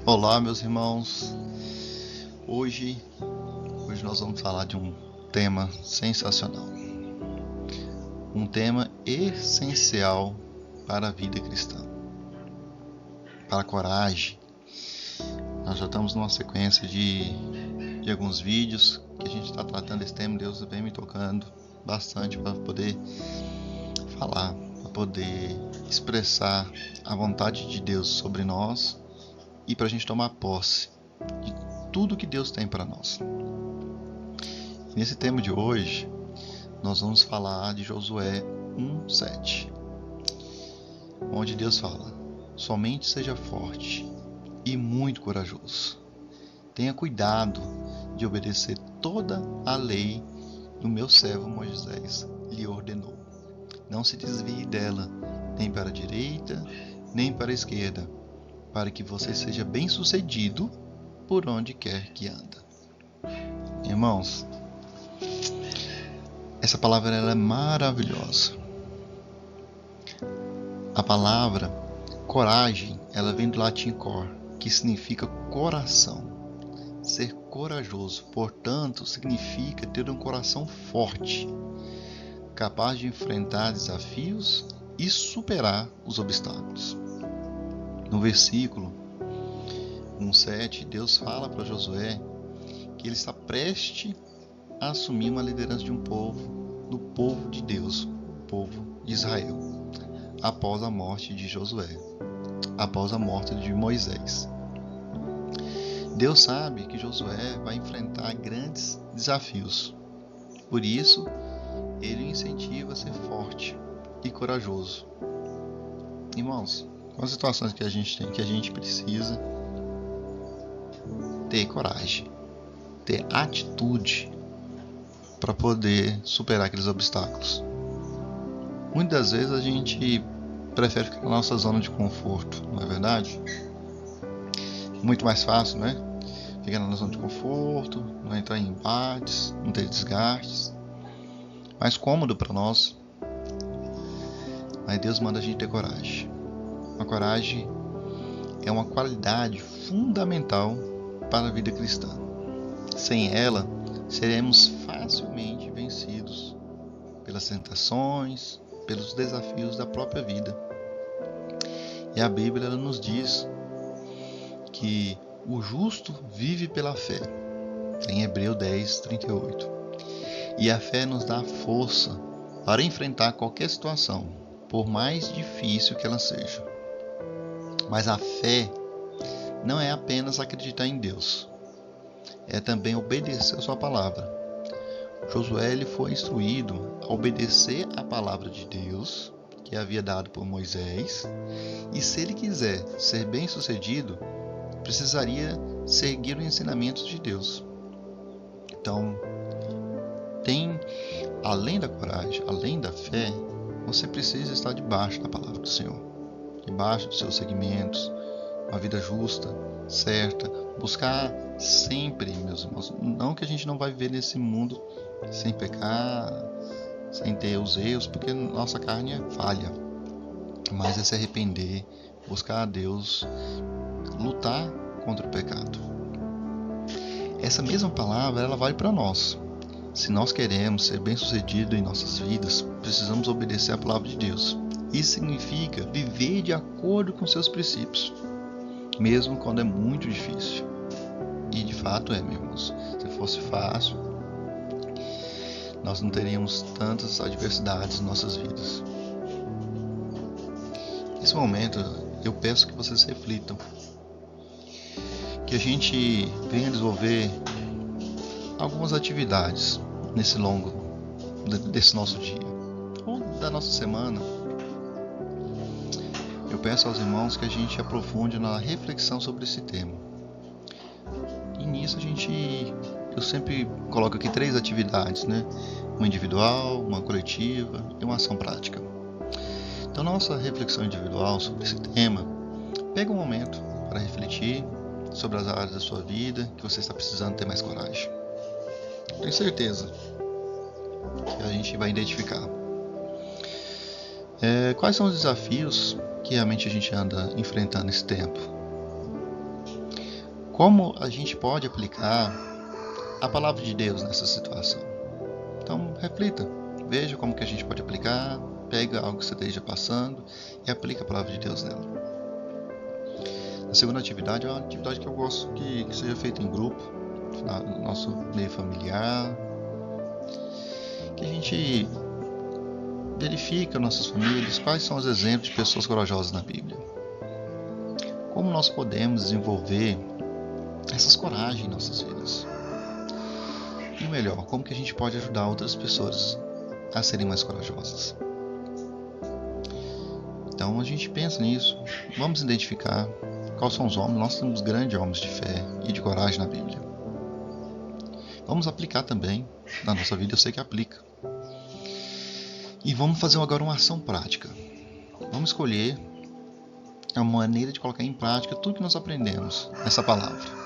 Olá, meus irmãos. Hoje nós vamos falar de um tema sensacional. Um tema essencial para a vida cristã. Para a coragem. Nós já estamos numa sequência de alguns vídeos que a gente está tratando esse tema. Deus vem me tocando bastante para poder falar, para poder expressar a vontade de Deus sobre nós e para a gente tomar posse de tudo que Deus tem para nós. Nesse tema de hoje, nós vamos falar de Josué 1:7, onde Deus fala: somente seja forte e muito corajoso. Tenha cuidado de obedecer toda a lei do meu servo Moisés lhe ordenou. Não se desvie dela, nem para a direita, nem para a esquerda, para que você seja bem-sucedido por onde quer que anda. Irmãos, essa palavra ela é maravilhosa. A palavra coragem, ela vem do latim cor, que significa coração. Ser corajoso, portanto, significa ter um coração forte, capaz de enfrentar desafios e superar os obstáculos. No versículo 1:7, Deus fala para Josué que ele está prestes a assumir uma liderança de um povo, do povo de Deus, o povo de Israel, após a morte de Josué, após a morte de Moisés. Deus sabe que Josué vai enfrentar grandes desafios, por isso ele o incentiva a ser forte e corajoso. Irmãos, com as situações que a gente tem, que a gente precisa ter coragem, ter atitude para poder superar aqueles obstáculos. Muitas vezes a gente prefere ficar na nossa zona de conforto, não é verdade? Muito mais fácil, né? Ficar na zona de conforto, não entrar em embates, não ter desgastes. Mais cômodo para nós. Mas Deus manda a gente ter coragem. A coragem é uma qualidade fundamental para a vida cristã. Sem ela, seremos facilmente vencidos pelas tentações, pelos desafios da própria vida. E a Bíblia ela nos diz que o justo vive pela fé, em Hebreus 10:38. E a fé nos dá força para enfrentar qualquer situação, por mais difícil que ela seja. Mas a fé não é apenas acreditar em Deus, é também obedecer a sua palavra. Josué ele foi instruído a obedecer a palavra de Deus, que havia dado por Moisés, e se ele quiser ser bem-sucedido, precisaria seguir os ensinamentos de Deus. Então, além da coragem, além da fé, você precisa estar debaixo da palavra do Senhor, debaixo dos seus segmentos, uma vida justa, certa, buscar sempre, meus irmãos, não que a gente não vai viver nesse mundo sem pecar, sem ter os erros, porque nossa carne é falha, mas é se arrepender, buscar a Deus, lutar contra o pecado. Essa mesma palavra, ela vale para nós. Se nós queremos ser bem-sucedidos em nossas vidas, precisamos obedecer a palavra de Deus. Isso significa viver de acordo com seus princípios, mesmo quando é muito difícil. E de fato meus irmãos. Se fosse fácil, nós não teríamos tantas adversidades em nossas vidas. Nesse momento, eu peço que vocês reflitam, que a gente venha desenvolver algumas atividades nesse longo desse nosso dia ou da nossa semana. Eu peço aos irmãos que a gente aprofunde na reflexão sobre esse tema. E nisso eu sempre coloco aqui 3 atividades, né? Uma individual, uma coletiva e uma ação prática. Então, nossa reflexão individual sobre esse tema, pega um momento para refletir sobre as áreas da sua vida que você está precisando ter mais coragem. Tenho certeza que a gente vai identificar quais são os desafios que realmente a gente anda enfrentando nesse tempo. Como a gente pode aplicar a palavra de Deus nessa situação? Então, reflita, veja como que a gente pode aplicar, pega algo que você esteja passando e aplica a palavra de Deus nela. A segunda atividade é uma atividade que eu gosto que seja feita em grupo, no nosso meio familiar, que a gente verifica nossas famílias, quais são os exemplos de pessoas corajosas na Bíblia. Como nós podemos desenvolver essas coragens em nossas vidas. E o melhor, como que a gente pode ajudar outras pessoas a serem mais corajosas. Então a gente pensa nisso, vamos identificar quais são os homens. Nós temos grandes homens de fé e de coragem na Bíblia. Vamos aplicar também na nossa vida, eu sei que aplica. E vamos fazer agora uma ação prática. Vamos escolher a maneira de colocar em prática tudo que nós aprendemos nessa palavra.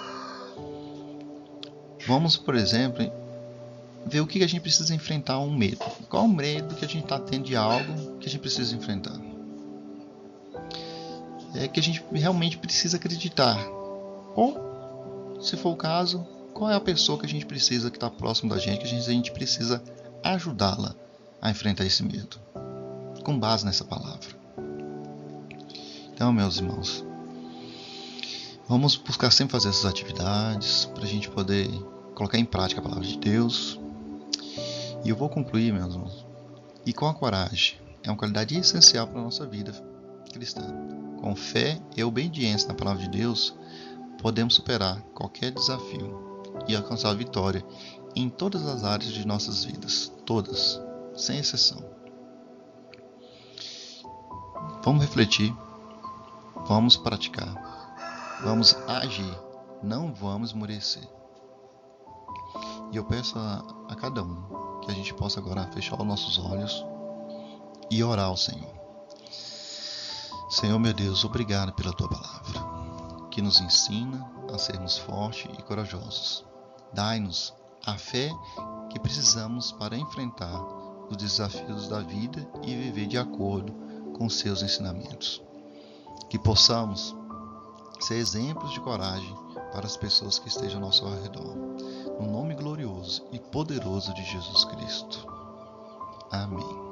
Vamos, por exemplo, ver o que a gente precisa enfrentar um medo. Qual é o medo que a gente está tendo de algo que a gente precisa enfrentar? É que a gente realmente precisa acreditar. Ou, se for o caso, qual é a pessoa que a gente precisa, que está próximo da gente, que a gente precisa ajudá-la a enfrentar esse medo, com base nessa palavra. Então, meus irmãos, vamos buscar sempre fazer essas atividades para a gente poder colocar em prática a palavra de Deus. E eu vou concluir, meus irmãos, e com a coragem é uma qualidade essencial para a nossa vida cristã. Com fé e obediência na palavra de Deus, podemos superar qualquer desafio e alcançar a vitória em todas as áreas de nossas vidas, todas, sem exceção. Vamos refletir, vamos praticar, vamos agir, não vamos esmorecer. E eu peço a cada um que a gente possa agora fechar os nossos olhos e orar ao Senhor. Senhor meu Deus, obrigado pela Tua palavra, que nos ensina a sermos fortes e corajosos. Dai-nos a fé que precisamos para enfrentar os desafios da vida e viver de acordo com Seus ensinamentos. Que possamos ser exemplos de coragem para as pessoas que estejam ao nosso redor. No nome glorioso e poderoso de Jesus Cristo. Amém.